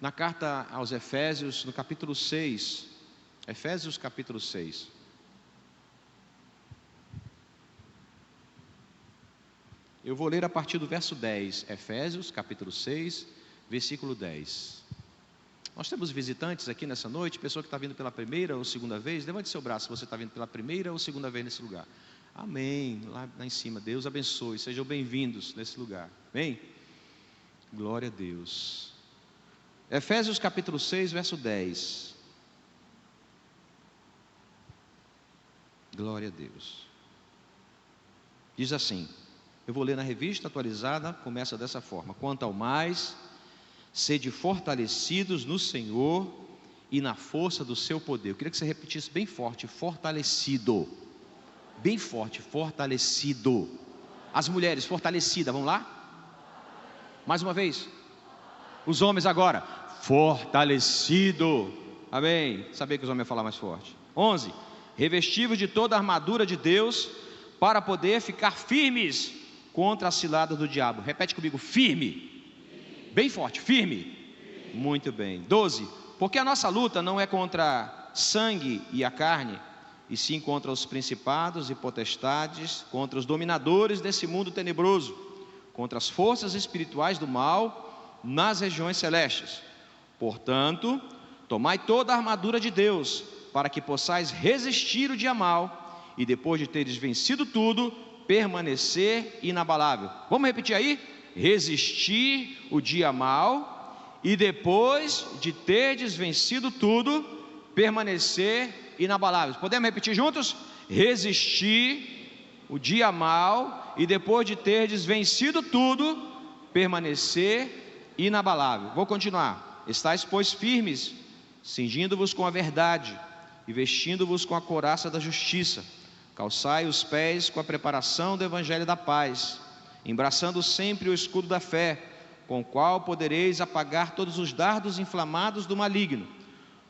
na carta aos Efésios, no capítulo 6, Efésios capítulo 6. Eu vou ler a partir do verso 10, Efésios capítulo 6, versículo 10. Nós temos visitantes aqui nessa noite, pessoa que está vindo pela primeira ou segunda vez. Levante seu braço se você está vindo pela primeira ou segunda vez nesse lugar. Amém, lá em cima, Deus abençoe, sejam bem-vindos nesse lugar, amém? Glória a Deus. Efésios capítulo 6, verso 10. Glória a Deus. Diz assim, eu vou ler na revista atualizada, começa dessa forma: quanto ao mais, sede fortalecidos no Senhor e na força do seu poder. Eu queria que você repetisse bem forte: fortalecido. Bem forte, fortalecido. As mulheres, fortalecida, vamos lá? Mais uma vez. Os homens agora, fortalecido. Amém. Sabia que os homens iam falar mais forte. 11. Revestivos de toda a armadura de Deus, para poder ficar firmes contra as ciladas do diabo. Repete comigo: firme. Bem forte, firme. Muito bem. 12. Porque a nossa luta não é contra sangue e a carne, e sim contra os principados e potestades, contra os dominadores desse mundo tenebroso, contra as forças espirituais do mal nas regiões celestes. Portanto, tomai toda a armadura de Deus, para que possais resistir o dia mau, e depois de teres vencido tudo, permanecer inabalável. Vamos repetir aí? Resistir o dia mau, e depois de teres vencido tudo, permanecer inabaláveis. Podemos repetir juntos? Resistir o dia mau, e depois de teres vencido tudo, permanecer inabalável. Vou continuar. Estais, pois, firmes, cingindo-vos com a verdade, e vestindo-vos com a couraça da justiça. Calçai os pés com a preparação do evangelho da paz, embraçando sempre o escudo da fé, com o qual podereis apagar todos os dardos inflamados do maligno.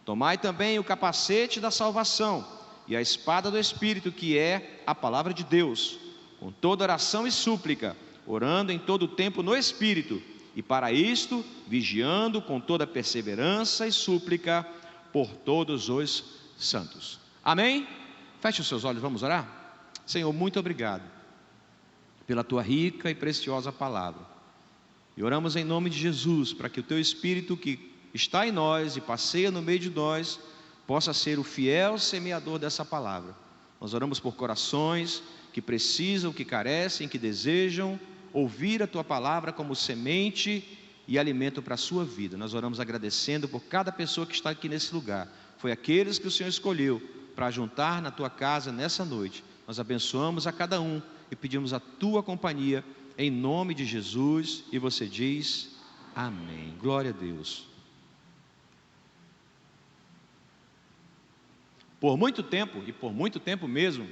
Tomai também o capacete da salvação e a espada do Espírito, que é a palavra de Deus, com toda oração e súplica, orando em todo o tempo no Espírito, e para isto, vigiando com toda perseverança e súplica por todos os santos. Amém? Feche os seus olhos, vamos orar? Senhor, muito obrigado pela tua rica e preciosa palavra. E oramos em nome de Jesus, para que o teu Espírito que está em nós e passeia no meio de nós, possa ser o fiel semeador dessa palavra. Nós oramos por corações que precisam, que carecem, que desejam ouvir a tua palavra como semente e alimento para a sua vida. Nós oramos agradecendo por cada pessoa que está aqui nesse lugar. Foi aqueles que o Senhor escolheu para juntar na tua casa nessa noite. Nós abençoamos a cada um e pedimos a tua companhia em nome de Jesus. E você diz amém. Glória a Deus. Por muito tempo, e por muito tempo mesmo,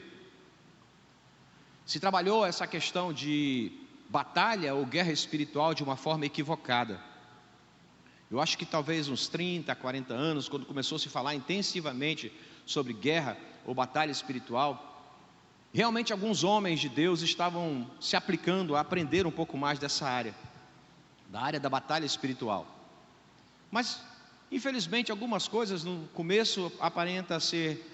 se trabalhou essa questão de batalha ou guerra espiritual de uma forma equivocada. Eu acho que talvez uns 30, 40 anos, quando começou a se falar intensivamente sobre guerra ou batalha espiritual, realmente alguns homens de Deus estavam se aplicando a aprender um pouco mais dessa área, da área da batalha espiritual. Mas, infelizmente, algumas coisas no começo aparenta ser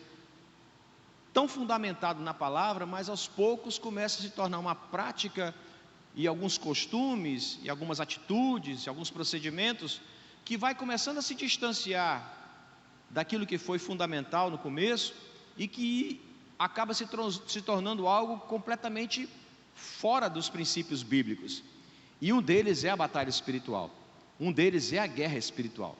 tão fundamentado na palavra, mas aos poucos começa a se tornar uma prática e alguns costumes, e algumas atitudes, e alguns procedimentos que vai começando a se distanciar daquilo que foi fundamental no começo e que acaba se tornando algo completamente fora dos princípios bíblicos. E um deles é a batalha espiritual, um deles é a guerra espiritual.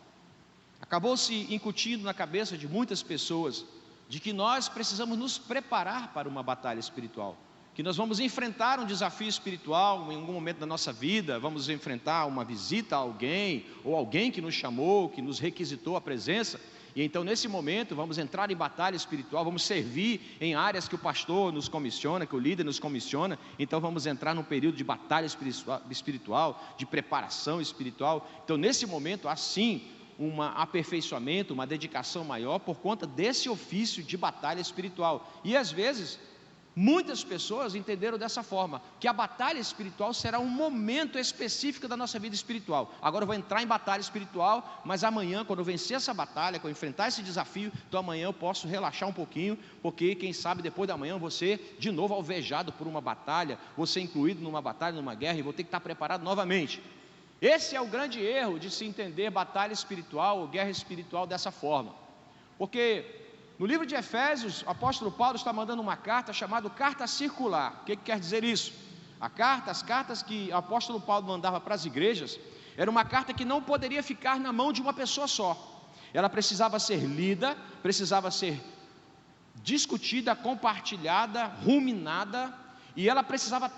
Acabou se incutindo na cabeça de muitas pessoas de que nós precisamos nos preparar para uma batalha espiritual, que nós vamos enfrentar um desafio espiritual em algum momento da nossa vida, vamos enfrentar uma visita a alguém, ou alguém que nos chamou, que nos requisitou a presença, e então nesse momento vamos entrar em batalha espiritual, vamos servir em áreas que o pastor nos comissiona, que o líder nos comissiona, então vamos entrar num período de batalha espiritual, de preparação espiritual. Então nesse momento há sim um aperfeiçoamento, uma dedicação maior por conta desse ofício de batalha espiritual. E às vezes Muitas pessoas entenderam dessa forma, que a batalha espiritual será um momento específico da nossa vida espiritual. Agora eu vou entrar em batalha espiritual, mas amanhã, quando eu vencer essa batalha, quando eu enfrentar esse desafio, então amanhã eu posso relaxar um pouquinho, porque quem sabe depois da manhã eu vou ser de novo alvejado por uma batalha, vou ser incluído numa batalha, numa guerra, e vou ter que estar preparado novamente. Esse é o grande erro de se entender batalha espiritual ou guerra espiritual dessa forma, porque no livro de Efésios, o apóstolo Paulo está mandando uma carta chamada carta circular. O que quer dizer isso? As cartas que o apóstolo Paulo mandava para as igrejas, era uma carta que não poderia ficar na mão de uma pessoa só. Ela precisava ser lida, precisava ser discutida, compartilhada, ruminada, e ela precisava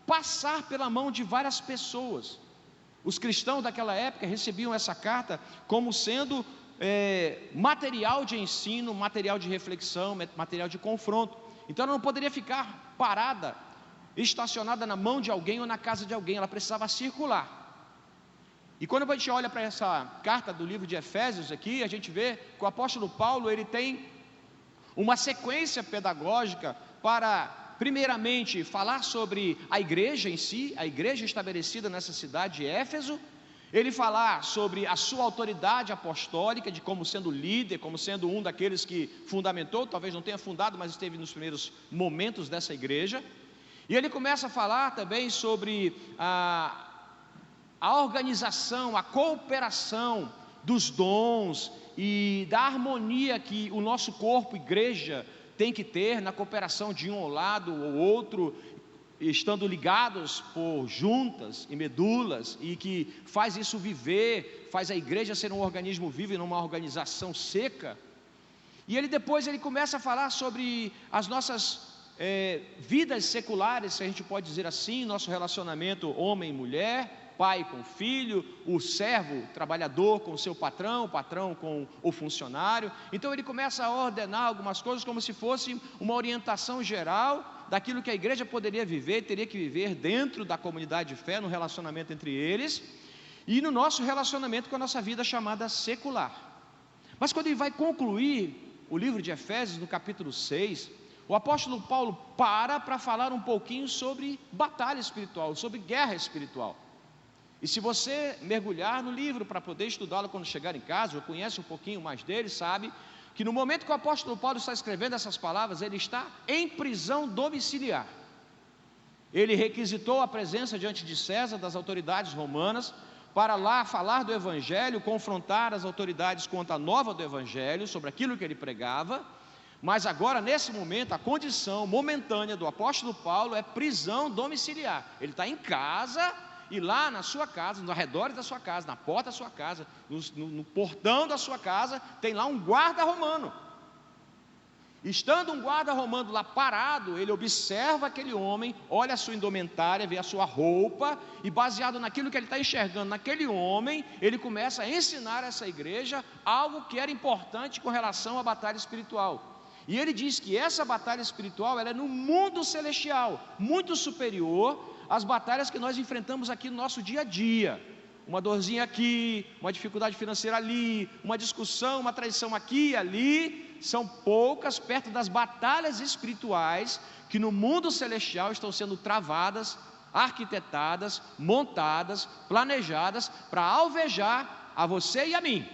passar pela mão de várias pessoas. Os cristãos daquela época recebiam essa carta como sendo material de ensino, material de reflexão, material de confronto. Então ela não poderia ficar parada, estacionada na mão de alguém ou na casa de alguém, ela precisava circular. E quando a gente olha para essa carta do livro de Efésios aqui, a gente vê que o apóstolo Paulo, ele tem uma sequência pedagógica para, primeiramente, falar sobre a igreja em si, a igreja estabelecida nessa cidade de Éfeso, ele falar sobre a sua autoridade apostólica, de como sendo líder, como sendo um daqueles que fundamentou, talvez não tenha fundado, mas esteve nos primeiros momentos dessa igreja. E ele começa a falar também sobre a organização, a cooperação dos dons e da harmonia que o nosso corpo, igreja, tem que ter na cooperação de um ao lado ou outro, estando ligados por juntas e medulas, e que faz isso viver, faz a igreja ser um organismo vivo e não uma organização seca. E depois ele começa a falar sobre as nossas vidas seculares, se a gente pode dizer assim, nosso relacionamento homem e mulher, pai com filho, o servo, o trabalhador com o seu patrão, o patrão com o funcionário. Então ele começa a ordenar algumas coisas como se fosse uma orientação geral daquilo que a igreja poderia viver, teria que viver dentro da comunidade de fé, no relacionamento entre eles e no nosso relacionamento com a nossa vida chamada secular. Mas quando ele vai concluir o livro de Efésios, no capítulo 6, o apóstolo Paulo para falar um pouquinho sobre batalha espiritual, sobre guerra espiritual. E se você mergulhar no livro para poder estudá-lo quando chegar em casa, ou conhece um pouquinho mais dele, sabe que no momento que o apóstolo Paulo está escrevendo essas palavras, ele está em prisão domiciliar. Ele requisitou a presença diante de César, das autoridades romanas, para lá falar do evangelho, confrontar as autoridades quanto à nova do evangelho, sobre aquilo que ele pregava. Mas agora, nesse momento, a condição momentânea do apóstolo Paulo é prisão domiciliar. Ele está em casa, e lá na sua casa, nos arredores da sua casa, na porta da sua casa, no portão da sua casa, tem lá um guarda romano. Estando um guarda romano lá parado, ele observa aquele homem, olha a sua indumentária, vê a sua roupa, e baseado naquilo que ele está enxergando naquele homem, ele começa a ensinar a essa igreja algo que era importante com relação à batalha espiritual. E ele diz que essa batalha espiritual, ela é no mundo celestial, muito superior às batalhas que nós enfrentamos aqui no nosso dia a dia. Uma dorzinha aqui, uma dificuldade financeira ali, uma discussão, uma traição aqui e ali, são poucas perto das batalhas espirituais que no mundo celestial estão sendo travadas, arquitetadas, montadas, planejadas para alvejar a você e a mim.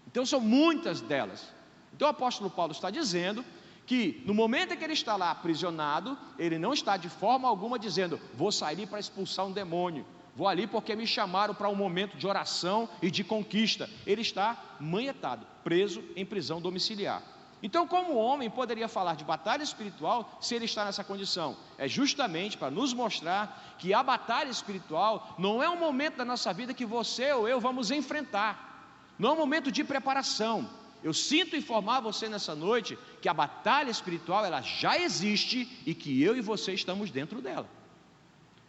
Então são muitas delas. Então o apóstolo Paulo está dizendo que no momento em que ele está lá aprisionado, ele não está de forma alguma dizendo: vou sair para expulsar um demônio, vou ali porque me chamaram para um momento de oração e de conquista. Ele está manhetado, preso em prisão domiciliar. Então, como o homem poderia falar de batalha espiritual se ele está nessa condição? É justamente para nos mostrar que a batalha espiritual não é um momento da nossa vida que você ou eu vamos enfrentar, não é um momento de preparação. Eu sinto informar você nessa noite que a batalha espiritual, ela já existe e que eu e você estamos dentro dela.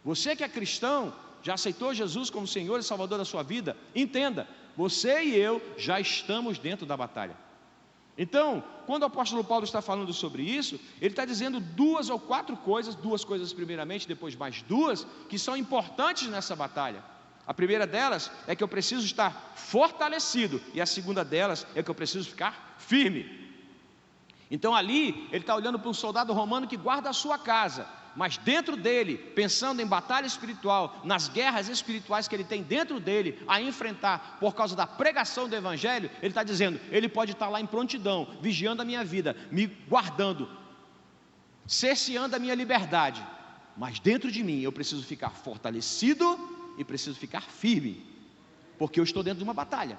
Você que é cristão, já aceitou Jesus como Senhor e Salvador da sua vida, entenda, você e eu já estamos dentro da batalha. Então, quando o apóstolo Paulo está falando sobre isso, ele está dizendo duas coisas primeiramente, depois mais duas, que são importantes nessa batalha. A primeira delas é que eu preciso estar fortalecido, e a segunda delas é que eu preciso ficar firme. Então ali, ele está olhando para um soldado romano que guarda a sua casa, mas dentro dele, pensando em batalha espiritual, nas guerras espirituais que ele tem dentro dele, a enfrentar por causa da pregação do Evangelho, ele está dizendo, ele pode estar lá em prontidão, vigiando a minha vida, me guardando, cerceando a minha liberdade, mas dentro de mim eu preciso ficar fortalecido e preciso ficar firme, porque eu estou dentro de uma batalha.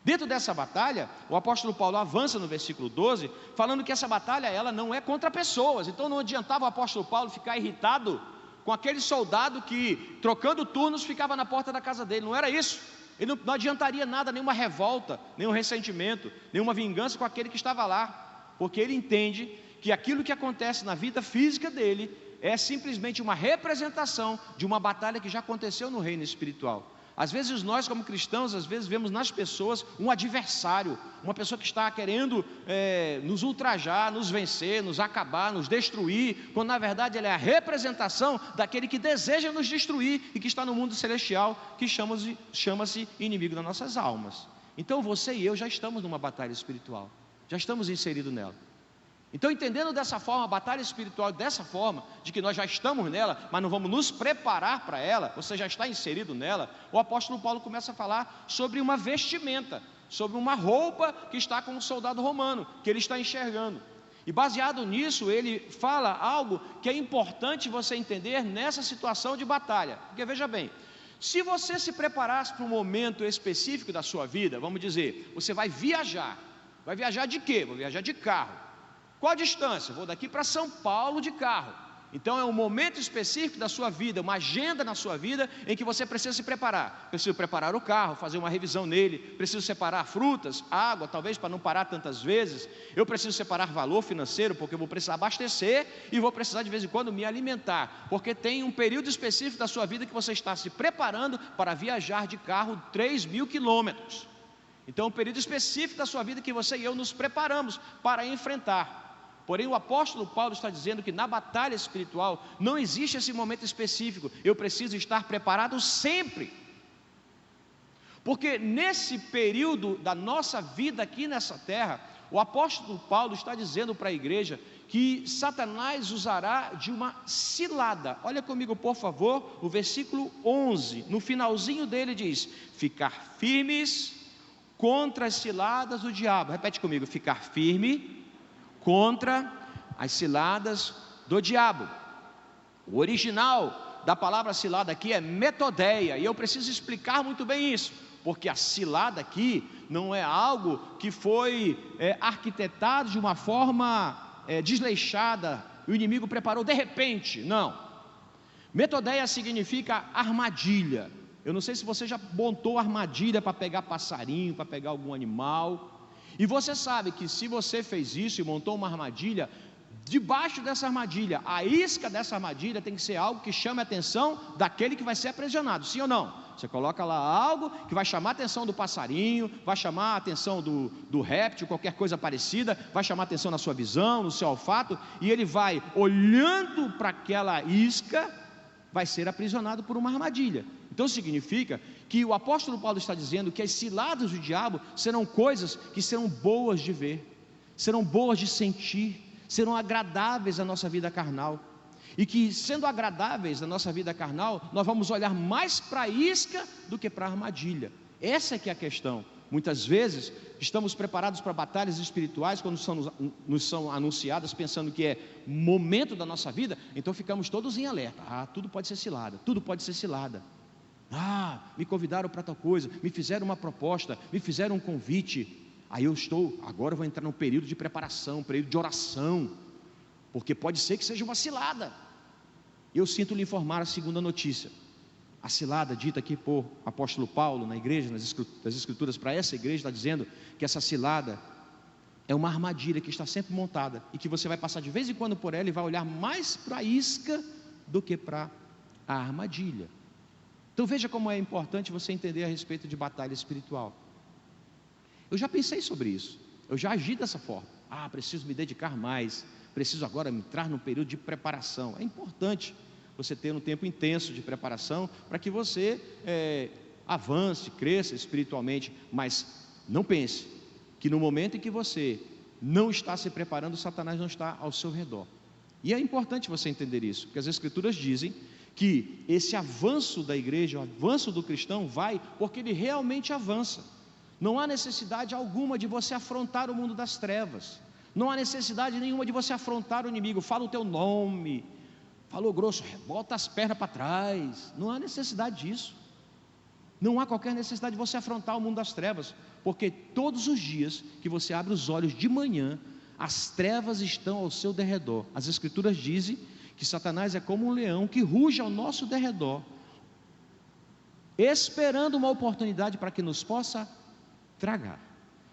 Dentro dessa batalha, o apóstolo Paulo avança no versículo 12, falando que essa batalha ela não é contra pessoas. Então não adiantava o apóstolo Paulo ficar irritado com aquele soldado que, trocando turnos, ficava na porta da casa dele. Não era isso. Ele não adiantaria nada, nenhuma revolta, nenhum ressentimento, nenhuma vingança com aquele que estava lá, porque ele entende que aquilo que acontece na vida física dele é simplesmente uma representação de uma batalha que já aconteceu no reino espiritual. Às vezes nós como cristãos, às vezes vemos nas pessoas um adversário, uma pessoa que está querendo nos ultrajar, nos vencer, nos acabar, nos destruir, quando na verdade ele é a representação daquele que deseja nos destruir e que está no mundo celestial, que chama-se inimigo das nossas almas. Então você e eu já estamos numa batalha espiritual, já estamos inseridos nela. Então, entendendo dessa forma, a batalha espiritual dessa forma, de que nós já estamos nela, mas não vamos nos preparar para ela, você já está inserido nela, o apóstolo Paulo começa a falar sobre uma vestimenta, sobre uma roupa que está com um soldado romano, que ele está enxergando. E baseado nisso, ele fala algo que é importante você entender nessa situação de batalha. Porque veja bem, se você se preparasse para um momento específico da sua vida, vamos dizer, você vai viajar de quê? Vou viajar de carro. Qual a distância? Vou daqui para São Paulo de carro. Então é um momento específico da sua vida, uma agenda na sua vida em que você precisa se preparar. Preciso preparar o carro, fazer uma revisão nele, preciso separar frutas, água, talvez para não parar tantas vezes. Eu preciso separar valor financeiro, porque eu vou precisar abastecer e vou precisar de vez em quando me alimentar, porque tem um período específico da sua vida que você está se preparando para viajar de carro 3.000 quilômetros. Então é um período específico da sua vida que você e eu nos preparamos para enfrentar. Porém o apóstolo Paulo está dizendo que na batalha espiritual não existe esse momento específico, eu preciso estar preparado sempre, porque nesse período da nossa vida aqui nessa terra, o apóstolo Paulo está dizendo para a igreja que Satanás usará de uma cilada. Olha comigo por favor, o versículo 11, no finalzinho dele diz, ficar firmes contra as ciladas do diabo. Repete comigo, ficar firme contra as ciladas do diabo. O original da palavra cilada aqui é metodeia, e eu preciso explicar muito bem isso, porque a cilada aqui não é algo que foi arquitetado de uma forma desleixada, o inimigo preparou de repente, não. Metodeia significa armadilha. Eu não sei se você já montou armadilha para pegar passarinho, para pegar algum animal. E você sabe que se você fez isso e montou uma armadilha, debaixo dessa armadilha, a isca dessa armadilha tem que ser algo que chame a atenção daquele que vai ser aprisionado, sim ou não? Você coloca lá algo que vai chamar a atenção do passarinho, vai chamar a atenção do réptil, qualquer coisa parecida, vai chamar a atenção na sua visão, no seu olfato, e ele vai, olhando para aquela isca, vai ser aprisionado por uma armadilha. Então significa que o apóstolo Paulo está dizendo que as ciladas do diabo serão coisas que serão boas de ver, serão boas de sentir, serão agradáveis à nossa vida carnal, e que sendo agradáveis à nossa vida carnal, nós vamos olhar mais para a isca do que para a armadilha. Essa é que é a questão. Muitas vezes estamos preparados para batalhas espirituais quando nos são anunciadas, pensando que é momento da nossa vida, então ficamos todos em alerta. Tudo pode ser cilada, tudo pode ser cilada. Me convidaram para tal coisa, me fizeram uma proposta, me fizeram um convite. Aí agora eu vou entrar num período de preparação, um período de oração, porque pode ser que seja uma cilada. Eu sinto lhe informar a segunda notícia. A cilada dita aqui por apóstolo Paulo na igreja, nas escrituras para essa igreja, está dizendo que essa cilada é uma armadilha que está sempre montada e que você vai passar de vez em quando por ela e vai olhar mais para a isca do que para a armadilha. Então veja como é importante você entender a respeito de batalha espiritual. Eu já pensei sobre isso, eu já agi dessa forma. Preciso me dedicar mais, preciso agora entrar num período de preparação. É importante você ter um tempo intenso de preparação para que você avance, cresça espiritualmente, mas não pense que no momento em que você não está se preparando, Satanás não está ao seu redor. E é importante você entender isso, porque as Escrituras dizem que esse avanço da igreja, o avanço do cristão vai porque ele realmente avança. Não há necessidade alguma de você afrontar o mundo das trevas, não há necessidade nenhuma de você afrontar o inimigo. Fala o teu nome, falou grosso, bota as pernas para trás. Não há necessidade disso. Não há qualquer necessidade de você afrontar o mundo das trevas, porque todos os dias que você abre os olhos de manhã, as trevas estão ao seu derredor. As Escrituras dizem que Satanás é como um leão que ruge ao nosso derredor, esperando uma oportunidade para que nos possa tragar.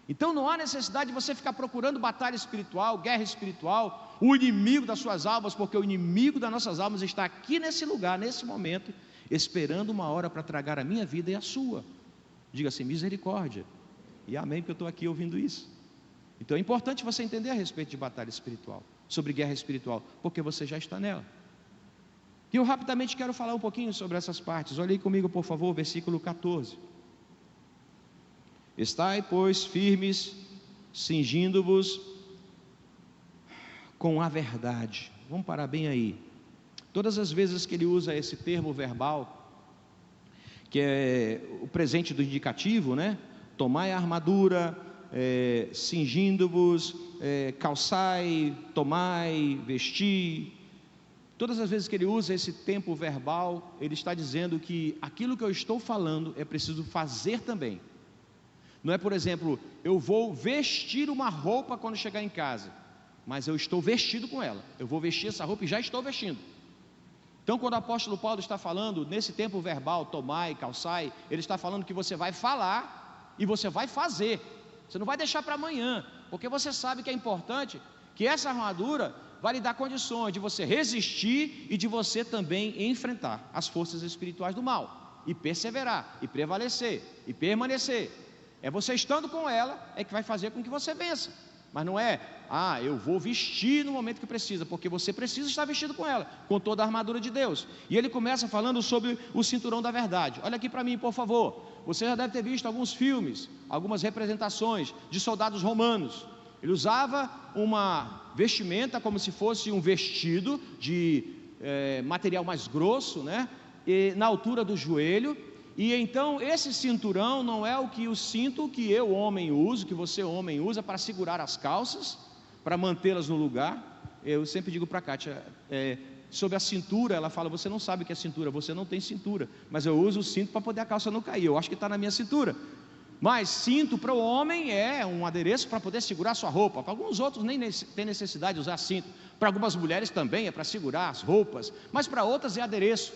Então não há necessidade de você ficar procurando batalha espiritual, guerra espiritual, o inimigo das suas almas, porque o inimigo das nossas almas está aqui nesse lugar, nesse momento, esperando uma hora para tragar a minha vida e a sua. Diga assim, misericórdia, e amém, porque eu estou aqui ouvindo isso. Então é importante você entender a respeito de batalha espiritual, sobre guerra espiritual, porque você já está nela. E eu rapidamente quero falar um pouquinho sobre essas partes. Olhe aí comigo, por favor, versículo 14. Estai, pois, firmes, cingindo-vos com a verdade. Vamos parar bem aí. Todas as vezes que ele usa esse termo verbal, que é o presente do indicativo, né? Tomai a armadura, cingindo-vos, calçai, tomai, vesti. Todas as vezes que ele usa esse tempo verbal, ele está dizendo que aquilo que eu estou falando é preciso fazer também. Não é, por exemplo, eu vou vestir uma roupa quando chegar em casa, mas eu estou vestido com ela. Eu vou vestir essa roupa e já estou vestindo. Então, quando o apóstolo Paulo está falando nesse tempo verbal, tomai, calçai, ele está falando que você vai falar e você vai fazer. Você não vai deixar para amanhã, porque você sabe que é importante, que essa armadura vai lhe dar condições de você resistir e de você também enfrentar as forças espirituais do mal, e perseverar, e prevalecer, e permanecer. É você estando com ela, é que vai fazer com que você vença. Mas não é, eu vou vestir no momento que precisa, porque você precisa estar vestido com ela, com toda a armadura de Deus. E ele começa falando sobre o cinturão da verdade. Olha aqui para mim, por favor. Você já deve ter visto alguns filmes, algumas representações de soldados romanos. Ele usava uma vestimenta como se fosse um vestido de material mais grosso, né? E na altura do joelho. E então esse cinturão não é o cinto que eu, homem, uso, que você, homem, usa para segurar as calças, para mantê-las no lugar. Eu sempre digo para a Kátia, sobre a cintura, ela fala, você não sabe o que é cintura, você não tem cintura, mas eu uso o cinto para poder a calça não cair, eu acho que está na minha cintura. Mas cinto para o homem é um adereço para poder segurar sua roupa. Para alguns outros nem tem necessidade de usar cinto. Para algumas mulheres também é para segurar as roupas, mas para outras é adereço.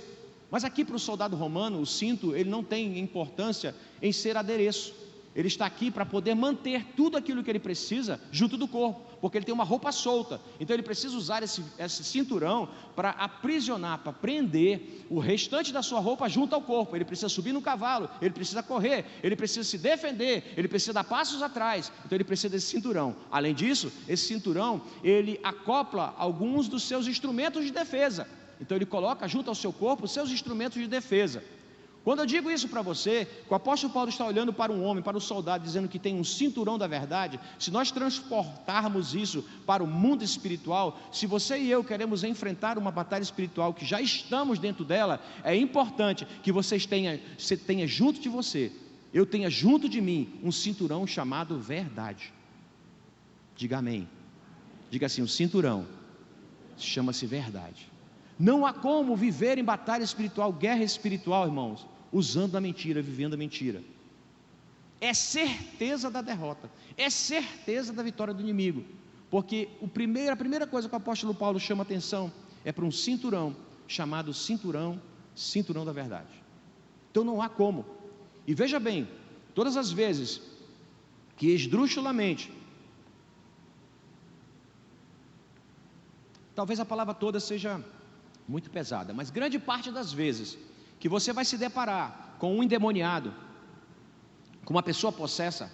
Mas aqui para o soldado romano, o cinto, ele não tem importância em ser adereço. Ele está aqui para poder manter tudo aquilo que ele precisa junto do corpo, porque ele tem uma roupa solta. Então ele precisa usar esse cinturão para aprisionar, para prender o restante da sua roupa junto ao corpo. Ele precisa subir no cavalo, ele precisa correr, ele precisa se defender, ele precisa dar passos atrás. Então ele precisa desse cinturão. Além disso, esse cinturão, ele acopla alguns dos seus instrumentos de defesa. Então ele coloca junto ao seu corpo os seus instrumentos de defesa. Quando eu digo isso para você, que o apóstolo Paulo está olhando para um homem, para o soldado, dizendo que tem um cinturão da verdade, se nós transportarmos isso para o mundo espiritual, se você e eu queremos enfrentar uma batalha espiritual, que já estamos dentro dela, é importante que você tenha junto de você, eu tenha junto de mim, um cinturão chamado verdade. Diga amém. Diga assim, o cinturão chama-se verdade. Não há como viver em batalha espiritual, guerra espiritual, irmãos, usando a mentira, vivendo a mentira. É certeza da derrota, é certeza da vitória do inimigo, porque a primeira coisa que o apóstolo Paulo chama atenção é para um cinturão, chamado cinturão da verdade. Então não há como. E veja bem, todas as vezes que esdrúxulamente, talvez a palavra toda seja muito pesada, mas grande parte das vezes que você vai se deparar com um endemoniado, com uma pessoa possessa,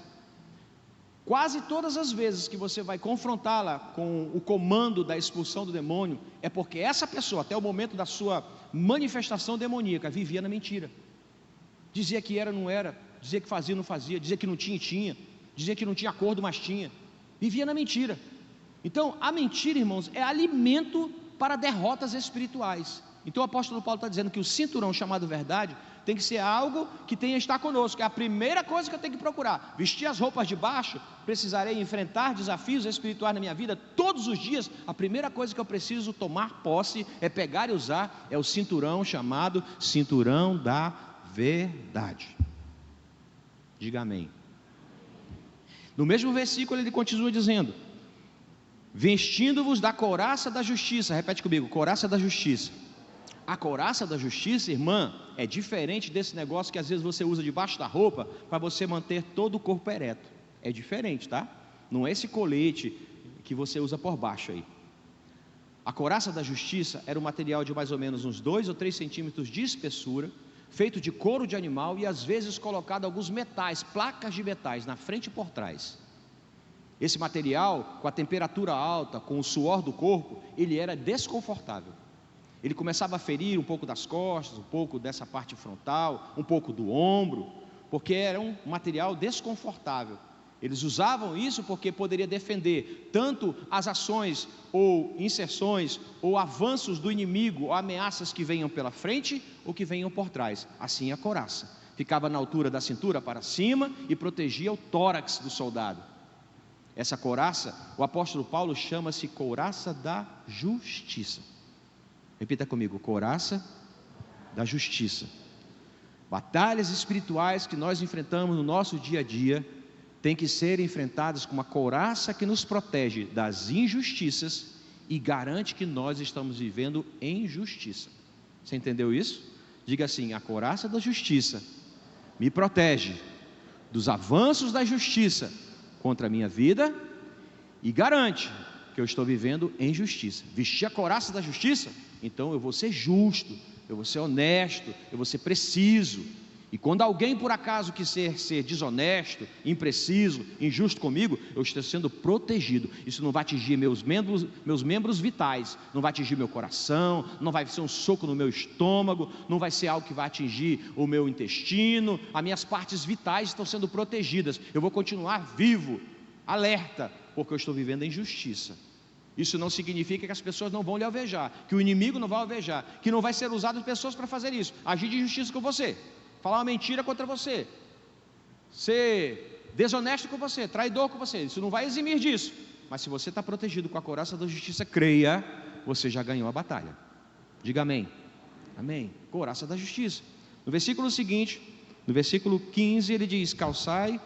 quase todas as vezes que você vai confrontá-la com o comando da expulsão do demônio, é porque essa pessoa, até o momento da sua manifestação demoníaca, vivia na mentira, dizia que era, não era, dizia que fazia, não fazia, dizia que não tinha, tinha, dizia que não tinha acordo, mas tinha. vivia na mentira. Então, a mentira, irmãos, é alimento para derrotas espirituais. Então, o apóstolo Paulo está dizendo que o cinturão chamado verdade tem que ser algo que tenha que estar conosco. É a primeira coisa que eu tenho que procurar. Vestir as roupas de baixo, precisarei enfrentar desafios espirituais na minha vida todos os dias. A primeira coisa que eu preciso tomar posse, é pegar e usar, é o cinturão chamado cinturão da verdade. Diga amém. No mesmo versículo ele continua dizendo: vestindo-vos da couraça da justiça. Repete comigo: couraça da justiça. A couraça da justiça, irmã, é diferente desse negócio que às vezes você usa debaixo da roupa para você manter todo o corpo ereto. É diferente, tá? Não é esse colete que você usa por baixo aí. A couraça da justiça era um material de mais ou menos uns 2 ou 3 centímetros de espessura, feito de couro de animal e às vezes colocado alguns metais, placas de metais na frente e por trás. Esse material, com a temperatura alta, com o suor do corpo, ele era desconfortável. Ele começava a ferir um pouco das costas, um pouco dessa parte frontal, um pouco do ombro, porque era um material desconfortável. Eles usavam isso porque poderia defender tanto as ações ou inserções ou avanços do inimigo, ou ameaças que venham pela frente ou que venham por trás. Assim a couraça ficava na altura da cintura para cima e protegia o tórax do soldado. Essa couraça, o apóstolo Paulo chama-se couraça da justiça. Repita comigo: couraça da justiça. Batalhas espirituais que nós enfrentamos no nosso dia a dia têm que ser enfrentadas com uma couraça que nos protege das injustiças e garante que nós estamos vivendo em justiça. Você entendeu isso? Diga assim: a couraça da justiça me protege dos avanços da justiça contra a minha vida e garante que eu estou vivendo em justiça. Vestir a couraça da justiça, então eu vou ser justo, eu vou ser honesto, eu vou ser preciso. E quando alguém por acaso quiser ser desonesto, impreciso, injusto comigo, eu estou sendo protegido. Isso não vai atingir meus membros vitais, não vai atingir meu coração, não vai ser um soco no meu estômago, não vai ser algo que vai atingir o meu intestino. As minhas partes vitais estão sendo protegidas. Eu vou continuar vivo, alerta, porque eu estou vivendo em justiça. Isso não significa que as pessoas não vão lhe alvejar, que o inimigo não vai alvejar, que não vai ser usado pessoas para fazer isso, agir de injustiça com você, falar uma mentira contra você, ser desonesto com você, traidor com você. Isso não vai eximir disso. Mas se você está protegido com a couraça da justiça, creia, você já ganhou a batalha. Diga amém. Amém. Couraça da justiça. No versículo seguinte, no versículo 15, ele diz: calçai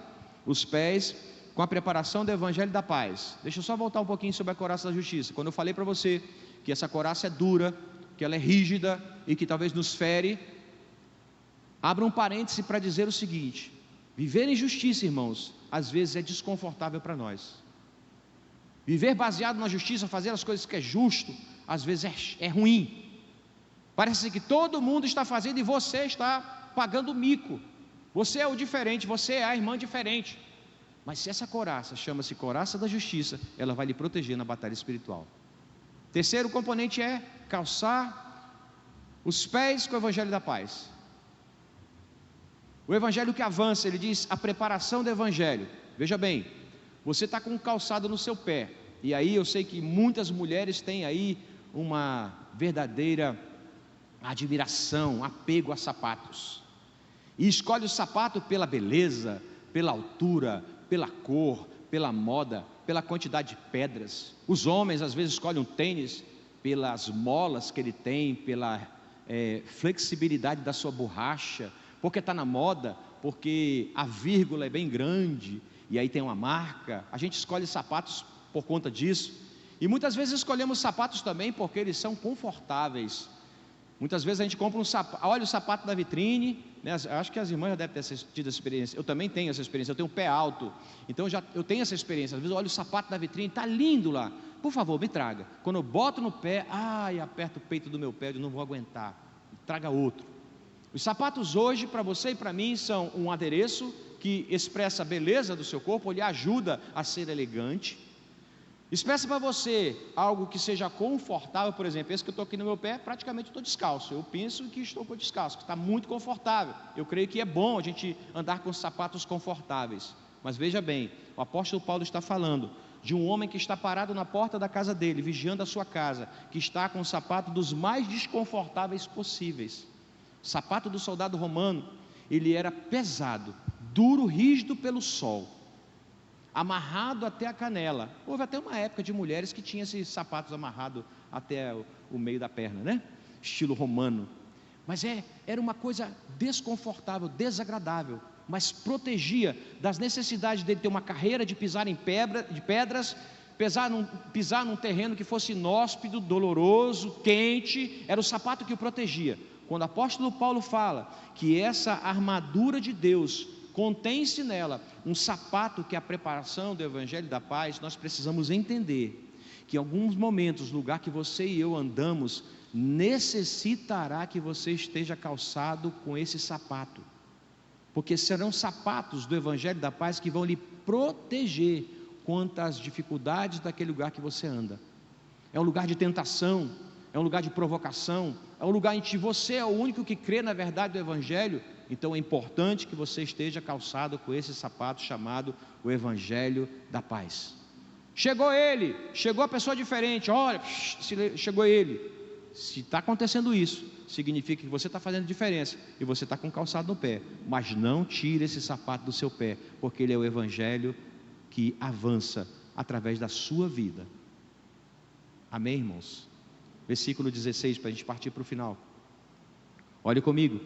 os pés com a preparação do evangelho da paz. Deixa eu só voltar um pouquinho sobre a couraça da justiça. Quando eu falei para você que essa couraça é dura, que ela é rígida e que talvez nos fere, abra um parêntese para dizer o seguinte: viver em justiça, irmãos, às vezes é desconfortável para nós. Viver baseado na justiça, fazer as coisas que é justo, às vezes é ruim. Parece que todo mundo está fazendo e você está pagando mico. Você é o diferente, você é a irmã diferente. Mas se essa couraça chama-se couraça da justiça, ela vai lhe proteger na batalha espiritual. Terceiro componente é calçar os pés com o evangelho da paz. O evangelho que avança, ele diz a preparação do evangelho. Veja bem, você está com um calçado no seu pé, e aí eu sei que muitas mulheres têm aí uma verdadeira admiração, apego a sapatos, e escolhe o sapato pela beleza, pela altura, pela cor, pela moda, pela quantidade de pedras. Os homens às vezes escolhem um tênis pelas molas que ele tem, pela flexibilidade da sua borracha, porque está na moda, porque a vírgula é bem grande, e aí tem uma marca. A gente escolhe sapatos por conta disso, e muitas vezes escolhemos sapatos também porque eles são confortáveis. Muitas vezes a gente compra um sapato, olha o sapato da vitrine, né? Acho que as irmãs já devem ter tido essa experiência. Eu também tenho essa experiência, eu tenho um pé alto, então eu tenho essa experiência. Às vezes eu olho o sapato da vitrine, está lindo lá, por favor me traga. Quando eu boto no pé, aperto o peito do meu pé, eu não vou aguentar, traga outro. Os sapatos hoje, para você e para mim, são um adereço que expressa a beleza do seu corpo, ele ajuda a ser elegante. Expressa para você algo que seja confortável. Por exemplo, esse que eu estou aqui no meu pé, praticamente estou descalço. Eu penso que estou descalço, que está muito confortável. Eu creio que é bom a gente andar com sapatos confortáveis. Mas veja bem, o apóstolo Paulo está falando de um homem que está parado na porta da casa dele, vigiando a sua casa, que está com o sapato dos mais desconfortáveis possíveis. O sapato do soldado romano, ele era pesado, duro, rígido pelo sol, amarrado até a canela. Houve até uma época de mulheres que tinham esses sapatos amarrados até o meio da perna, né? Estilo romano. Mas era uma coisa desconfortável, desagradável, mas protegia das necessidades dele ter uma carreira de pisar em pedras, pisar num terreno que fosse inóspito, doloroso, quente. Era o sapato que o protegia. Quando o apóstolo Paulo fala que essa armadura de Deus contém-se nela um sapato que é a preparação do Evangelho da Paz, nós precisamos entender que em alguns momentos, o lugar que você e eu andamos, necessitará que você esteja calçado com esse sapato, porque serão sapatos do Evangelho da Paz que vão lhe proteger contra as dificuldades daquele lugar que você anda. É um lugar de tentação, é um lugar de provocação, é um lugar em que você é o único que crê na verdade do Evangelho. Então é importante que você esteja calçado com esse sapato chamado o Evangelho da Paz. Chegou ele, chegou a pessoa diferente, olha, chegou ele. Se está acontecendo isso, significa que você está fazendo diferença e você está com calçado no pé. Mas não tire esse sapato do seu pé, porque ele é o Evangelho que avança através da sua vida. Amém, irmãos? Versículo 16, para a gente partir para o final. Olhe comigo.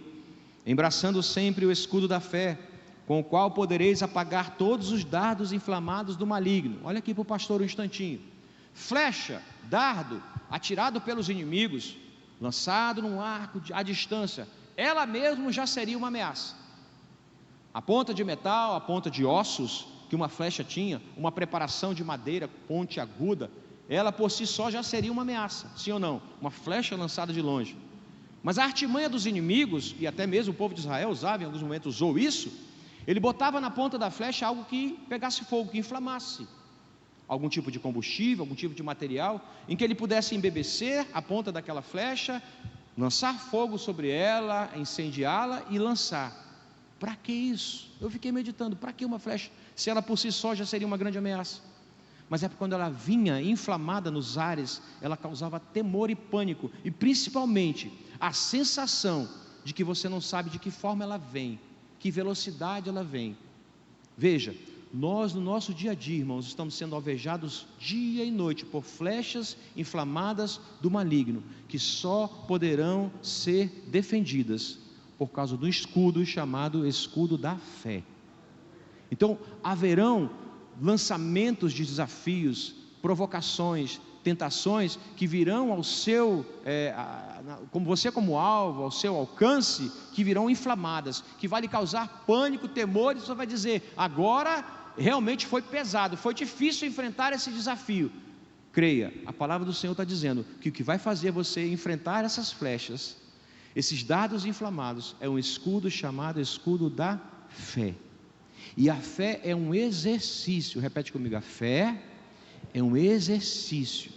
Embraçando sempre o escudo da fé, com o qual podereis apagar todos os dardos inflamados do maligno. Olha aqui para o pastor um instantinho. Flecha, dardo, atirado pelos inimigos, lançado num arco à distância, ela mesmo já seria uma ameaça. A ponta de metal, a ponta de ossos que uma flecha tinha, uma preparação de madeira, ponte aguda, ela por si só já seria uma ameaça, sim ou não? Uma flecha lançada de longe. Mas a artimanha dos inimigos, e até mesmo o povo de Israel usava, em alguns momentos usou isso, ele botava na ponta da flecha algo que pegasse fogo, que inflamasse, algum tipo de combustível, algum tipo de material, em que ele pudesse embebecer a ponta daquela flecha, lançar fogo sobre ela, incendiá-la e lançar. Para que isso? Eu fiquei meditando, para que uma flecha, se ela por si só já seria uma grande ameaça? Mas é porque quando ela vinha inflamada nos ares, ela causava temor e pânico, e principalmente a sensação de que você não sabe de que forma ela vem, que velocidade ela vem. Veja, nós no nosso dia a dia, irmãos, estamos sendo alvejados dia e noite por flechas inflamadas do maligno, que só poderão ser defendidas por causa do escudo chamado escudo da fé. Então haverão lançamentos de desafios, provocações, tentações que virão ao seu, como você como alvo, ao seu alcance, que virão inflamadas, que vai lhe causar pânico, temor, e você vai dizer, agora realmente foi pesado, foi difícil enfrentar esse desafio. Creia, a palavra do Senhor está dizendo que o que vai fazer você enfrentar essas flechas, esses dardos inflamados, é um escudo chamado escudo da fé. E a fé é um exercício, repete comigo, a fé é um exercício.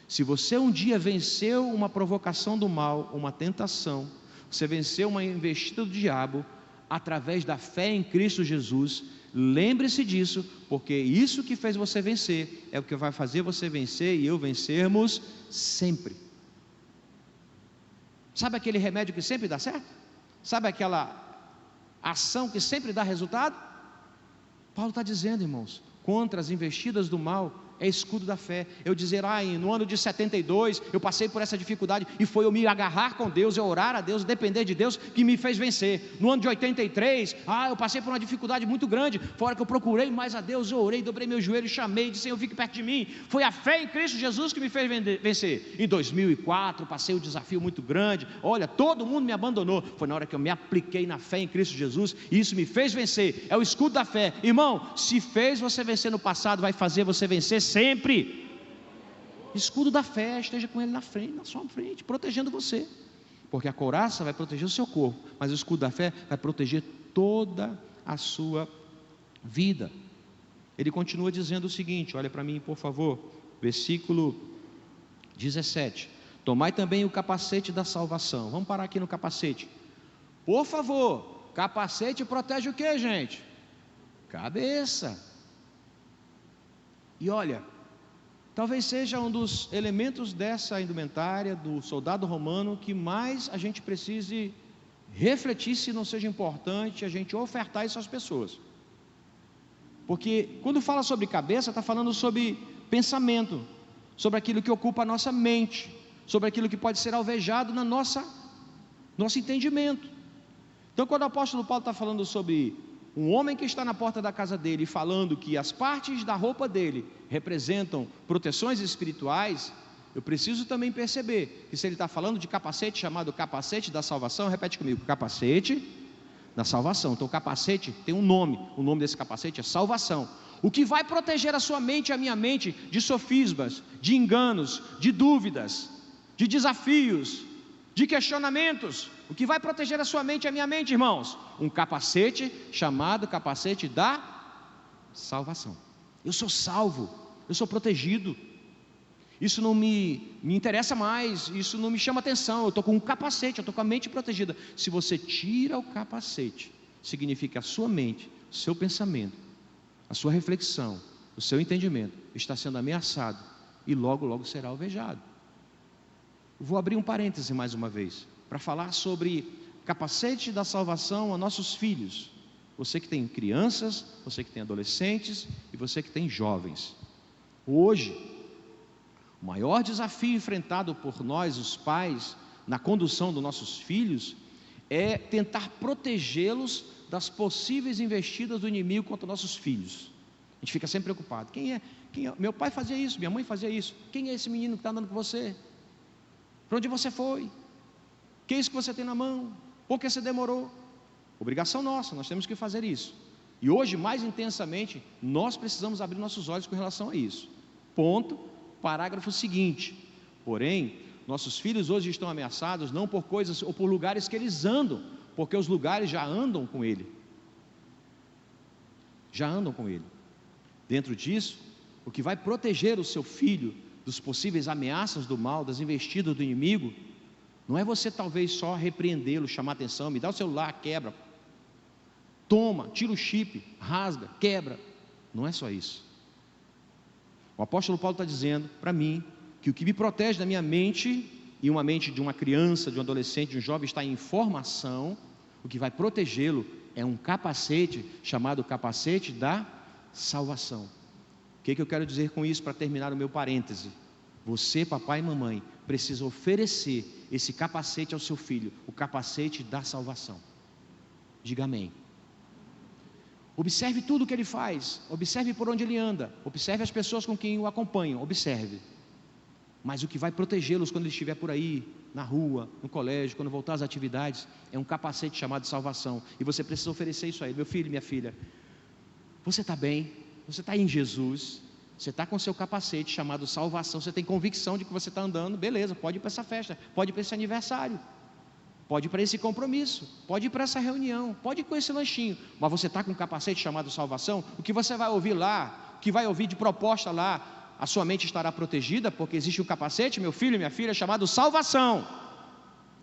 Se você um dia venceu uma provocação do mal, uma tentação, você venceu uma investida do diabo, através da fé em Cristo Jesus, lembre-se disso, porque isso que fez você vencer, é o que vai fazer você vencer e eu vencermos sempre. Sabe aquele remédio que sempre dá certo? Sabe aquela ação que sempre dá resultado? Paulo está dizendo, irmãos, contra as investidas do mal, é escudo da fé. Eu dizer, no ano de 72, eu passei por essa dificuldade, e foi eu me agarrar com Deus, eu orar a Deus, depender de Deus, que me fez vencer. No ano de 83, eu passei por uma dificuldade muito grande, fora que eu procurei mais a Deus, eu orei, dobrei meu joelho, chamei, disse, Senhor, fique perto de mim. Foi a fé em Cristo Jesus que me fez vencer. Em 2004, passei um desafio muito grande, olha, todo mundo me abandonou, foi na hora que eu me apliquei na fé em Cristo Jesus, e isso me fez vencer. É o escudo da fé. Irmão, se fez você vencer no passado, vai fazer você vencer sempre. Escudo da fé, esteja com ele na frente, na sua frente, protegendo você, porque a couraça vai proteger o seu corpo, mas o escudo da fé vai proteger toda a sua vida. Ele continua dizendo o seguinte, olha para mim por favor, versículo 17, tomai também o capacete da salvação. Vamos parar aqui no capacete, por favor. Capacete protege o que, gente? Cabeça. E olha, talvez seja um dos elementos dessa indumentária do soldado romano que mais a gente precise refletir se não seja importante a gente ofertar isso às pessoas. Porque quando fala sobre cabeça, está falando sobre pensamento, sobre aquilo que ocupa a nossa mente, sobre aquilo que pode ser alvejado na nosso entendimento. Então, quando o apóstolo Paulo está falando sobre um homem que está na porta da casa dele, falando que as partes da roupa dele representam proteções espirituais, eu preciso também perceber que se ele está falando de capacete, chamado capacete da salvação, repete comigo, capacete da salvação. Então o capacete tem um nome, o nome desse capacete é salvação. O que vai proteger a sua mente e a minha mente de sofismas, de enganos, de dúvidas, de desafios, de questionamentos. O que vai proteger a sua mente e a minha mente, irmãos? Um capacete chamado capacete da salvação. Eu sou salvo, eu sou protegido. Isso não me interessa mais, isso não me chama atenção. Eu estou com um capacete, eu estou com a mente protegida. Se você tira o capacete, significa a sua mente, o seu pensamento, a sua reflexão, o seu entendimento está sendo ameaçado e logo, logo será alvejado. Vou abrir um parêntese mais uma vez, para falar sobre capacete da salvação a nossos filhos. Você que tem crianças, você que tem adolescentes e você que tem jovens. Hoje, o maior desafio enfrentado por nós, os pais, na condução dos nossos filhos, é tentar protegê-los das possíveis investidas do inimigo contra nossos filhos. A gente fica sempre preocupado. Quem é? Meu pai fazia isso, minha mãe fazia isso. Quem é esse menino que está andando com você? Para onde você foi? Que é isso que você tem na mão? Por que você demorou? Obrigação nossa, nós temos que fazer isso. E hoje, mais intensamente, nós precisamos abrir nossos olhos com relação a isso. Ponto. Parágrafo seguinte: porém, nossos filhos hoje estão ameaçados não por coisas ou por lugares que eles andam, porque os lugares já andam com ele. Já andam com ele. Dentro disso, o que vai proteger o seu filho dos possíveis ameaças do mal, das investidas do inimigo, não é você talvez só repreendê-lo, chamar atenção, me dá o celular, quebra, toma, tira o chip, rasga, quebra. Não é só isso. O apóstolo Paulo está dizendo para mim que o que me protege da minha mente, e uma mente de uma criança, de um adolescente, de um jovem, está em formação. O que vai protegê-lo é um capacete chamado capacete da salvação. O que eu quero dizer com isso para terminar o meu parêntese? Você, papai e mamãe, precisa oferecer esse capacete ao seu filho, o capacete da salvação. Diga amém. Observe tudo o que ele faz, observe por onde ele anda, observe as pessoas com quem o acompanham, observe. Mas o que vai protegê-los quando ele estiver por aí, na rua, no colégio, quando voltar às atividades, é um capacete chamado salvação. E você precisa oferecer isso a ele. Meu filho, minha filha, você está bem, você está em Jesus, você está com seu capacete chamado salvação, você tem convicção de que você está andando, beleza, pode ir para essa festa, pode ir para esse aniversário, pode ir para esse compromisso, pode ir para essa reunião, pode ir com esse lanchinho, mas você está com um capacete chamado salvação. O que você vai ouvir lá, o que vai ouvir de proposta lá, a sua mente estará protegida, porque existe um capacete, meu filho e minha filha, chamado salvação,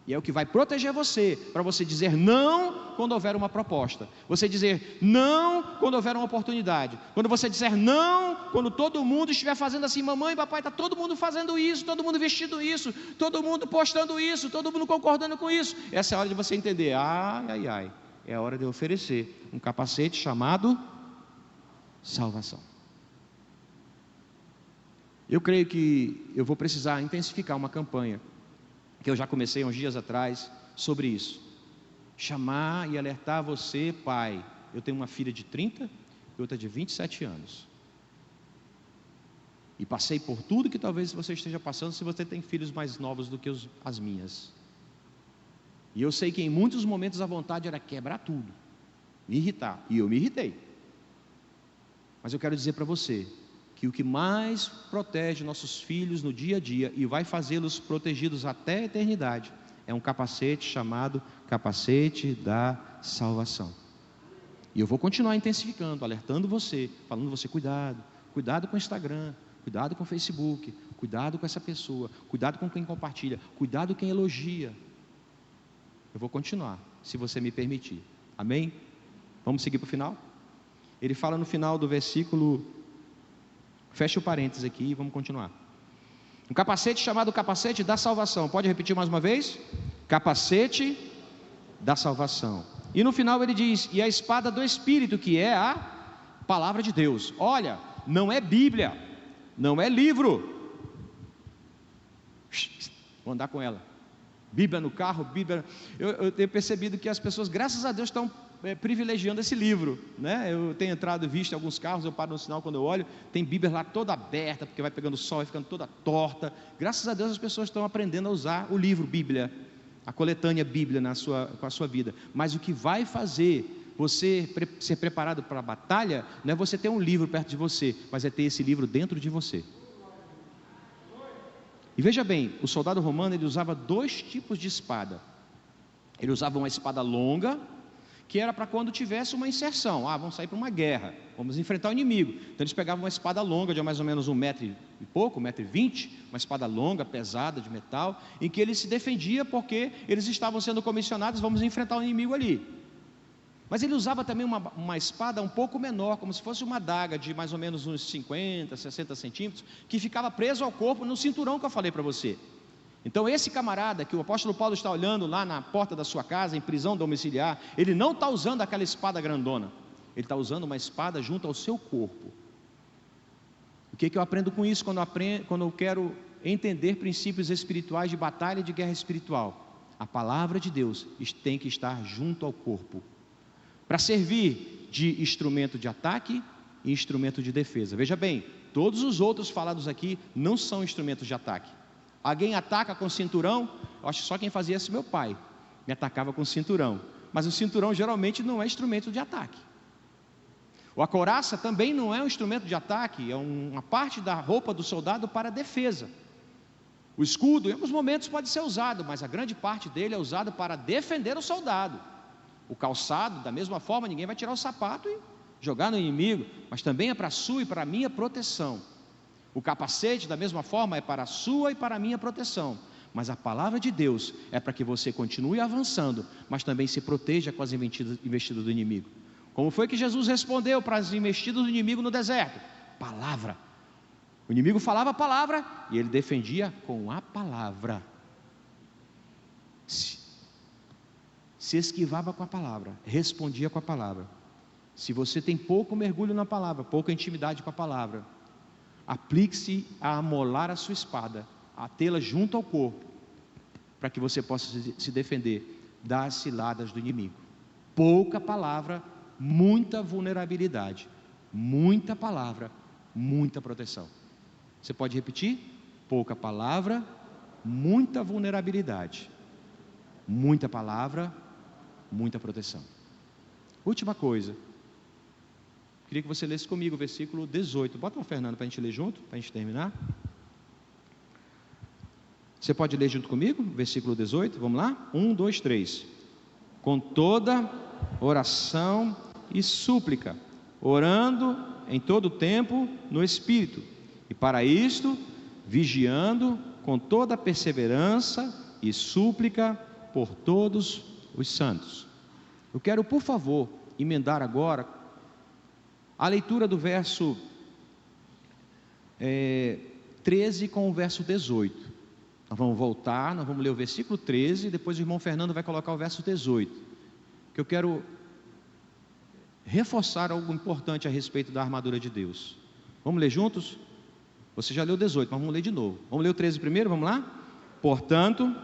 e é o que vai proteger você, para você dizer não quando houver uma proposta, você dizer não quando houver uma oportunidade, quando você dizer não, quando todo mundo estiver fazendo assim, mamãe, papai, está todo mundo fazendo isso, todo mundo vestindo isso, todo mundo postando isso, todo mundo concordando com isso. Essa é a hora de você entender, é a hora de oferecer um capacete chamado salvação. Eu creio que eu vou precisar intensificar uma campanha, que eu já comecei há uns dias atrás, sobre isso. Chamar e alertar você, pai. Eu tenho uma filha de 30 e outra de 27 anos. E passei por tudo que talvez você esteja passando, se você tem filhos mais novos do que as minhas. E eu sei que em muitos momentos a vontade era quebrar tudo, me irritar, e eu me irritei. Mas eu quero dizer para você, que o que mais protege nossos filhos no dia a dia e vai fazê-los protegidos até a eternidade é um capacete chamado capacete da salvação. E eu vou continuar intensificando, alertando você, falando você, cuidado com o Instagram, cuidado com o Facebook, cuidado com essa pessoa, cuidado com quem compartilha, cuidado com quem elogia. Eu vou continuar, se você me permitir. Amém? Vamos seguir para o final? Ele fala no final do versículo Feche o parênteses aqui e vamos continuar. Um capacete chamado capacete da salvação. Pode repetir mais uma vez? Capacete da salvação. E no final ele diz: e a espada do Espírito, que é a palavra de Deus. Olha, não é Bíblia, não é livro. Vou andar com ela. Bíblia no carro, Bíblia. Eu tenho percebido que as pessoas, graças a Deus, estão privilegiando esse livro, né? Eu tenho entrado e visto alguns carros, eu paro no sinal quando eu olho, tem Bíblia lá toda aberta, porque vai pegando sol e ficando toda torta. Graças a Deus as pessoas estão aprendendo a usar o livro Bíblia, a coletânea Bíblia com a sua vida. Mas o que vai fazer você ser preparado para a batalha, não é você ter um livro perto de você, mas é ter esse livro dentro de você. E veja bem, o soldado romano, ele usava 2 tipos de espada. Ele usava uma espada longa, que era para quando tivesse uma inserção. Vamos sair para uma guerra, vamos enfrentar o inimigo. Então eles pegavam uma espada longa de mais ou menos 1 metro e pouco, 1,20 m, uma espada longa, pesada, de metal, em que ele se defendia porque eles estavam sendo comissionados, vamos enfrentar o inimigo ali. Mas ele usava também uma espada um pouco menor, como se fosse uma adaga de mais ou menos uns 50, 60 centímetros, que ficava preso ao corpo no cinturão que eu falei para você. Então esse camarada que o apóstolo Paulo está olhando lá na porta da sua casa, em prisão domiciliar, ele não está usando aquela espada grandona, ele está usando uma espada junto ao seu corpo. O que eu aprendo com isso quando eu quero entender princípios espirituais de batalha e de guerra espiritual? A palavra de Deus tem que estar junto ao corpo, para servir de instrumento de ataque e instrumento de defesa. Veja bem, todos os outros falados aqui não são instrumentos de ataque. Alguém ataca com cinturão? Eu acho que só quem fazia isso, meu pai, me atacava com cinturão. Mas o cinturão geralmente não é instrumento de ataque. A couraça também não é um instrumento de ataque, é uma parte da roupa do soldado para defesa. O escudo, em alguns momentos, pode ser usado, mas a grande parte dele é usado para defender o soldado. O calçado, da mesma forma, ninguém vai tirar o sapato e jogar no inimigo, mas também é para a sua e para a minha proteção. O capacete, da mesma forma, é para a sua e para a minha proteção. Mas a palavra de Deus é para que você continue avançando, mas também se proteja com as investidas do inimigo. Como foi que Jesus respondeu para as investidas do inimigo no deserto? Palavra. O inimigo falava a palavra e ele defendia com a palavra. Se esquivava com a palavra, respondia com a palavra. Se você tem pouco mergulho na palavra, pouca intimidade com a palavra, aplique-se a amolar a sua espada, a tê-la junto ao corpo, para que você possa se defender das ciladas do inimigo. Pouca palavra, muita vulnerabilidade. Muita palavra, muita proteção. Você pode repetir? Pouca palavra, muita vulnerabilidade. Muita palavra, muita proteção. Última coisa, queria que você lesse comigo o versículo 18. Bota o Fernando para a gente ler junto, para a gente terminar. Você pode ler junto comigo, versículo 18, vamos lá? 1, 2, 3. Com toda oração e súplica, orando em todo o tempo no Espírito, e para isto, vigiando com toda perseverança e súplica por todos os santos. Eu quero, por favor, emendar agora a leitura do verso 13 com o verso 18. Nós vamos voltar, nós vamos ler o versículo 13, e depois o irmão Fernando vai colocar o verso 18, que eu quero reforçar algo importante a respeito da armadura de Deus. Vamos ler juntos? Você já leu o 18, mas vamos ler de novo. Vamos ler o 13 primeiro, vamos lá? Portanto,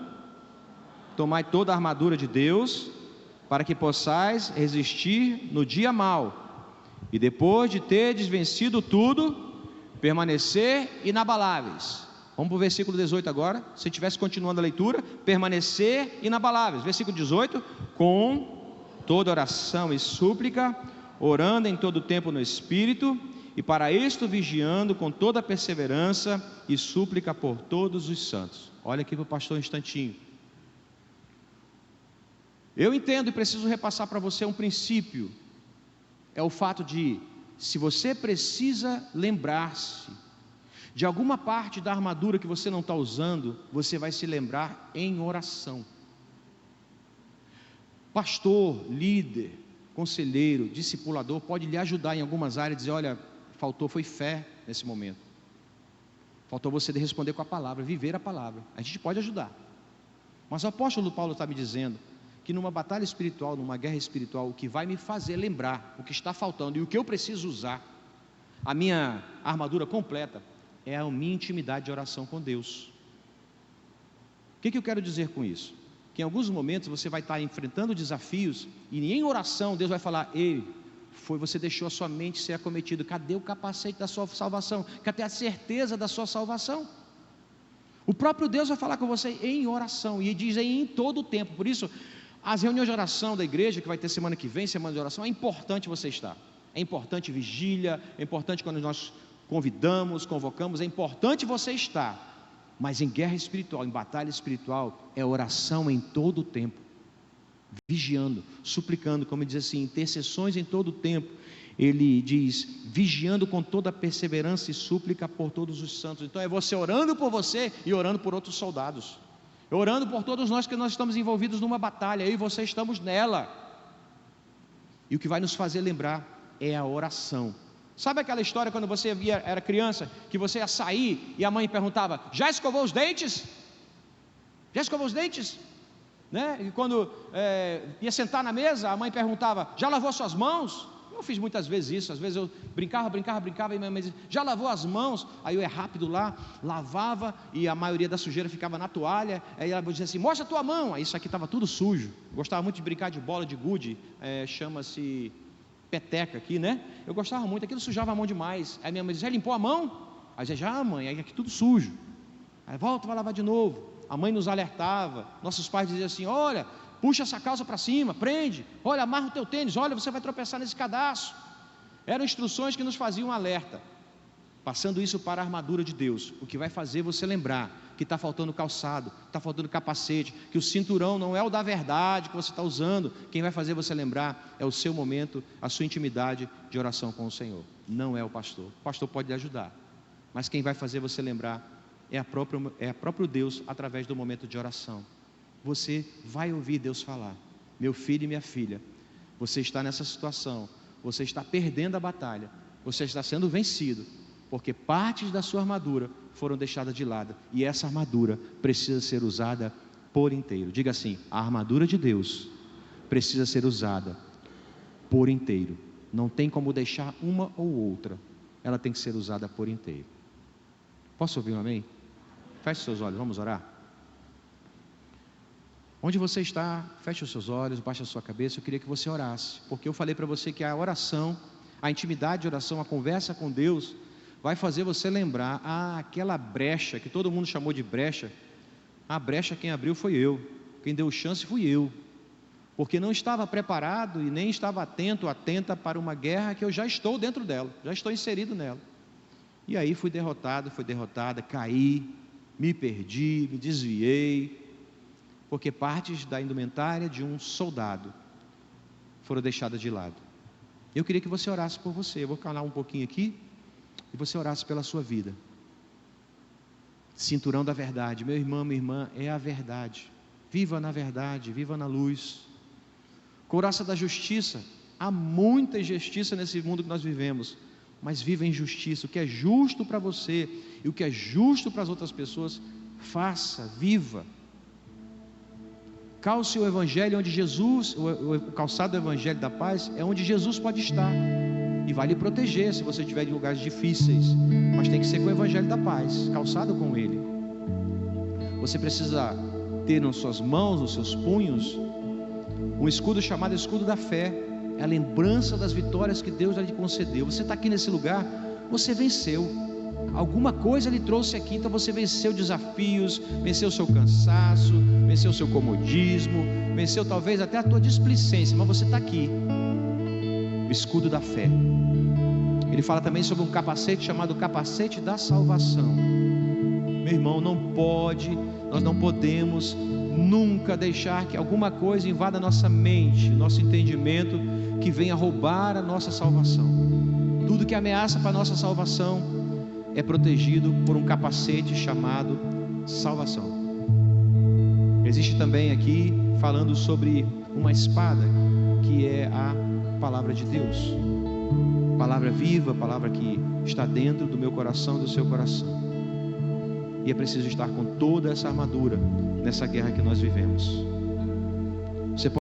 tomai toda a armadura de Deus, para que possais resistir no dia mau, e depois de terdes vencido tudo, permanecer inabaláveis. Vamos para o versículo 18 agora. Se estivesse continuando a leitura, permanecer inabaláveis. Versículo 18, com toda oração e súplica, orando em todo o tempo no Espírito, e para isto vigiando com toda perseverança e súplica por todos os santos. Olha aqui para o pastor um instantinho. Eu entendo e preciso repassar para você um princípio. É o fato de, se você precisa lembrar-se de alguma parte da armadura que você não está usando, você vai se lembrar em oração. Pastor, líder, conselheiro, discipulador, pode lhe ajudar em algumas áreas, dizer, olha, faltou foi fé, nesse momento. Faltou você responder com a palavra, viver a palavra. A gente pode ajudar. Mas o apóstolo Paulo está me dizendo que numa batalha espiritual, numa guerra espiritual, o que vai me fazer lembrar o que está faltando e o que eu preciso usar, a minha armadura completa, é a minha intimidade de oração com Deus. O que eu quero dizer com isso? Que em alguns momentos você vai estar enfrentando desafios e em oração Deus vai falar: ei, você deixou a sua mente ser acometida, cadê o capacete da sua salvação? Cadê a certeza da sua salvação? O próprio Deus vai falar com você em oração, e diz aí em todo o tempo. Por isso, as reuniões de oração da igreja, que vai ter semana que vem, semana de oração, é importante você estar. É importante vigília, é importante quando nós convocamos, é importante você estar. Mas em guerra espiritual, em batalha espiritual, é oração em todo o tempo, vigiando, suplicando, como diz assim, intercessões em todo o tempo. Ele diz, vigiando com toda perseverança e súplica por todos os santos. Então é você orando por você e orando por outros soldados, orando por todos nós, que nós estamos envolvidos numa batalha, eu e você estamos nela. E o que vai nos fazer lembrar é a oração. Sabe aquela história quando você era criança, que você ia sair e a mãe perguntava: já escovou os dentes? Já escovou os dentes? Né? E quando ia sentar na mesa, a mãe perguntava: já lavou suas mãos? Eu fiz muitas vezes isso. Às vezes eu brincava e minha mãe dizia: já lavou as mãos? Aí eu ia rápido lá, lavava, e a maioria da sujeira ficava na toalha. Aí ela dizia assim: mostra a tua mão. Aí isso aqui estava tudo sujo. Gostava muito de brincar de bola de gude, chama-se peteca aqui, né? Eu gostava muito, aquilo sujava a mão demais. Aí minha mãe dizia: já limpou a mão? Aí dizia: já, mãe, aí aqui tudo sujo. Aí volta, vai lavar de novo. A mãe nos alertava, nossos pais diziam assim: olha, puxa essa calça para cima, prende, olha, amarra o teu tênis, olha, você vai tropeçar nesse cadastro. Eram instruções que nos faziam um alerta. Passando isso para a armadura de Deus, o que vai fazer você lembrar que está faltando calçado, está faltando capacete, que o cinturão não é o da verdade que você está usando. Quem vai fazer você lembrar é o seu momento, a sua intimidade de oração com o Senhor. Não é o pastor. O pastor pode lhe ajudar, mas quem vai fazer você lembrar é a próprio Deus, através do momento de oração. Você vai ouvir Deus falar: meu filho e minha filha, você está nessa situação, você está perdendo a batalha, você está sendo vencido, porque partes da sua armadura foram deixadas de lado, e essa armadura precisa ser usada por inteiro. Diga assim: a armadura de Deus precisa ser usada por inteiro. Não tem como deixar uma ou outra, ela tem que ser usada por inteiro. Posso ouvir um amém? Feche seus olhos, vamos orar. Onde você está, feche os seus olhos, baixe a sua cabeça. Eu queria que você orasse, porque eu falei para você que a oração, a intimidade de oração, a conversa com Deus, vai fazer você lembrar: aquela brecha que todo mundo chamou de brecha, a brecha quem abriu foi eu, quem deu chance fui eu, porque não estava preparado e nem estava atenta para uma guerra que eu já estou dentro dela, já estou inserido nela. E aí fui derrotada, caí, me perdi, me desviei, porque partes da indumentária de um soldado foram deixadas de lado. Eu queria que você orasse por você. Eu vou calar um pouquinho aqui e você orasse pela sua vida. Cinturão da verdade, meu irmão, minha irmã, é a verdade. Viva na verdade, viva na luz. Couraça da justiça. Há muita injustiça nesse mundo que nós vivemos, mas viva em justiça. O que é justo para você e o que é justo para as outras pessoas, faça, viva. Calce o evangelho onde Jesus, o calçado do evangelho da paz é onde Jesus pode estar, e vai lhe proteger se você estiver em lugares difíceis, mas tem que ser com o evangelho da paz, calçado com ele. Você precisa ter nas suas mãos, nos seus punhos, um escudo chamado escudo da fé. É a lembrança das vitórias que Deus lhe concedeu. Você está aqui nesse lugar, você venceu. Alguma coisa lhe trouxe aqui, então você venceu desafios, venceu o seu cansaço, venceu o seu comodismo, venceu talvez até a tua displicência, mas você está aqui. O escudo da fé. Ele fala também sobre um capacete chamado capacete da salvação. Meu irmão, nós não podemos nunca deixar que alguma coisa invada nossa mente, nosso entendimento, que venha roubar a nossa salvação. Tudo que ameaça para a nossa salvação é protegido por um capacete chamado salvação. Existe também aqui falando sobre uma espada, que é a palavra de Deus. Palavra viva, palavra que está dentro do meu coração e do seu coração. E é preciso estar com toda essa armadura nessa guerra que nós vivemos.